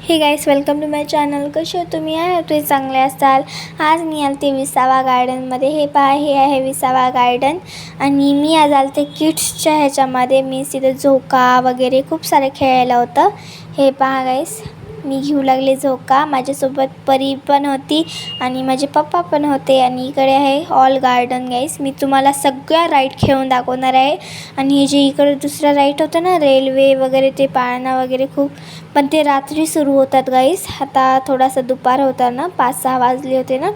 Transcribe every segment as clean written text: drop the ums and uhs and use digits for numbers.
Hey guys, welcome to my channel. कसे तुम्ही आहे? तुम्ही चांगले असाल. आज मी आलते विसावा गार्डनमध्ये. हे पहा, हे आहे विसावा गार्डन. आणि मी आज आलते किड्सच्या ह्याच्यामध्ये. मी तिथे झोका वगैरे खूप सारे खेळायला होतं. हे पहा गाईस, मी घेऊ लागले झोका. माझ्यासोबत परी पण होती आणि माझे पप्पा पण होते. आणि इकडे आहे ऑल गार्डन गाईस. मी तुम्हाला सगळ्या राईड खेळून दाखवणार आहे. आणि हे जे इकडे दुसरा राईड होतं ना, रेल्वे वगैरे, ते पाळणा वगैरे खूप, पण ते रात्री सुरू होतात गाईस. आता थोडासा दुपार होता ना, 5-6 वाजले होते ना,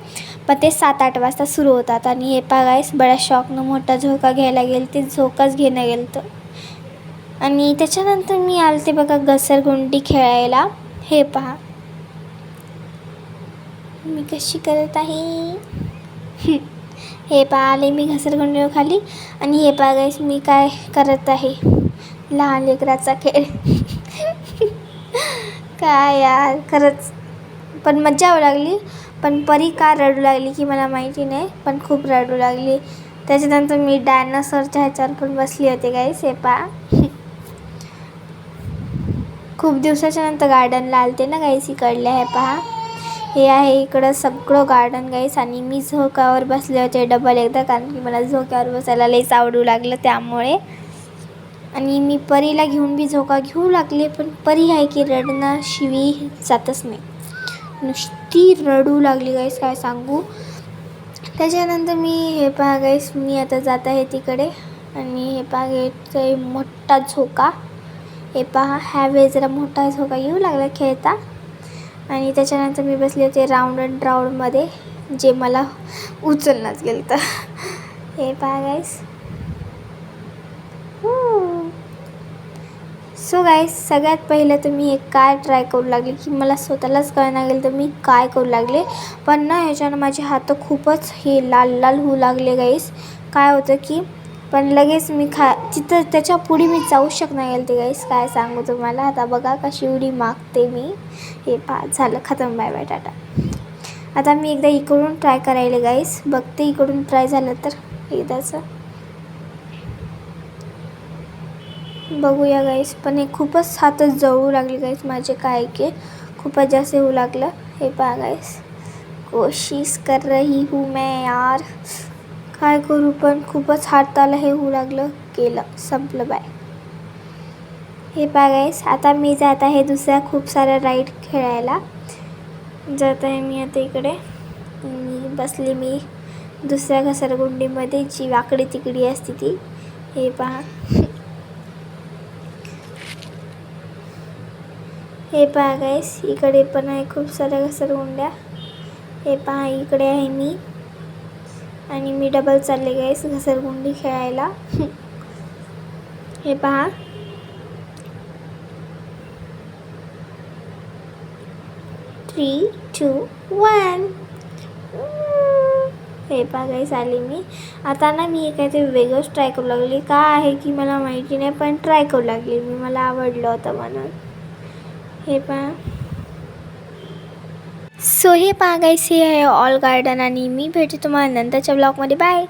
पण ते 7-8 वाजता सुरू होतात. आणि हे पहा गाईस, बड्या शॉकनं मोठा झोका घ्यायला गेले. ते झोकाच घेणं गेलं तर. आणि त्याच्यानंतर मी आलते बघा घसरगुंडी खेळायला. हे पहा मी कशी करत आहे. हे पहा, आले मी घसरगुंडीवर खाली. आणि हे पहा गाईस, मी काय करत आहे, लहान लेकराचा खेळ. काय यार, खरंच पण मज्जा येऊ लागली. पण परी का रडू लागली की मला माहिती नाही, पण खूप रडू लागली. त्याच्यानंतर मी डायनासॉरच्या ह्याच्यावर पण बसली होते गाईस. हे पहा, खूप दिवसाच्या नंतर गार्डनला आलते ना गाईस इकडल्या. हे पहा, हे आहे इकडं सगळं गार्डन गाईस. आणि मी झोक्यावर बसले होते डबल एकदा, कारण की मला झोक्यावर बसायला लईच आवडू लागलं त्यामुळे. आणि मी परीला घेऊन बी झोका घेऊ लागले, पण परी आहे की रडणं शिवी जातच नाही, नुसती रडू लागली गाईस, काय सांगू. त्याच्यानंतर मी हे पहा गाईस, मी आता जात आहे तिकडे. आणि हे पहा घ्यायचं मोठा झोका. हे पहा, ह्यावेळी जरा मोठा झोका येऊ लागला खेळता. आणि त्याच्यानंतर मी बसले होते राऊंड अँड राऊंडमध्ये, जे मला उचलण्याच गेलं तर. हे पहा गाईस. सो गाईस, सगळ्यात पहिलं तर मी एक काय ट्राय करू लागले की मला स्वतःलाच कळना गेलं तर मी काय करू लागले. पण ना ह्याच्यानं माझे हात खूपच हे लाल लाल होऊ लागले गाईस. काय होतं की पण लगेच मी तिथं त्याच्या पुढे मी जाऊ शकणार गेलं ते गाईस, काय सांगू तुम्हाला. आता बघा कशी उडी मागते मी. हे पहा, झालं खतम, बाय बाय टाटा. आता मी एकदा इकडून ट्राय करायला गाईस, बघते इकडून ट्राय झालं तर एकदाचं. बघूया गाईस. पण हे खूपच हातच जळू लागले गाईस माझे, काय की खूपच जास्त होऊ लागलं. हे पहा गाईस, कोशिश कर रही हूँ मैं यार, काय करू, पण खूपच हाताला हे होऊ लागलं. केलं, संपलं, बाय. हे पहा गाईस, आता मी जात आहे दुसऱ्या खूप साऱ्या राईड खेळायला. जात आहे मी आता इकडे. बसली मी दुसऱ्या घसरगुंडीमध्ये, जी वाकडी तिकडी असते ती. हे पहा, हे पहा गाईस, इकडे पण आहे खूप साऱ्या घसरगुंड्या. हे पहा, इकडे आहे मी. आणि मी डबल चालले गाईस घसरगुंडी खेळायला. हे पहा, थ्री, 2, 1. हे पहा गाईस, आली मी. आता ना मी काहीतरी वेगळंच ट्राय करू लागली. का आहे की मला माहिती नाही, पण ट्राय करू लागली मी, मला आवडलं होतं म्हणून. हे पहा. सो हे पहा गाईस, हे आहे ऑल गार्डन. आणि मी भेटते तुम्हाला नंतरच्या ब्लॉगमध्ये. बाय.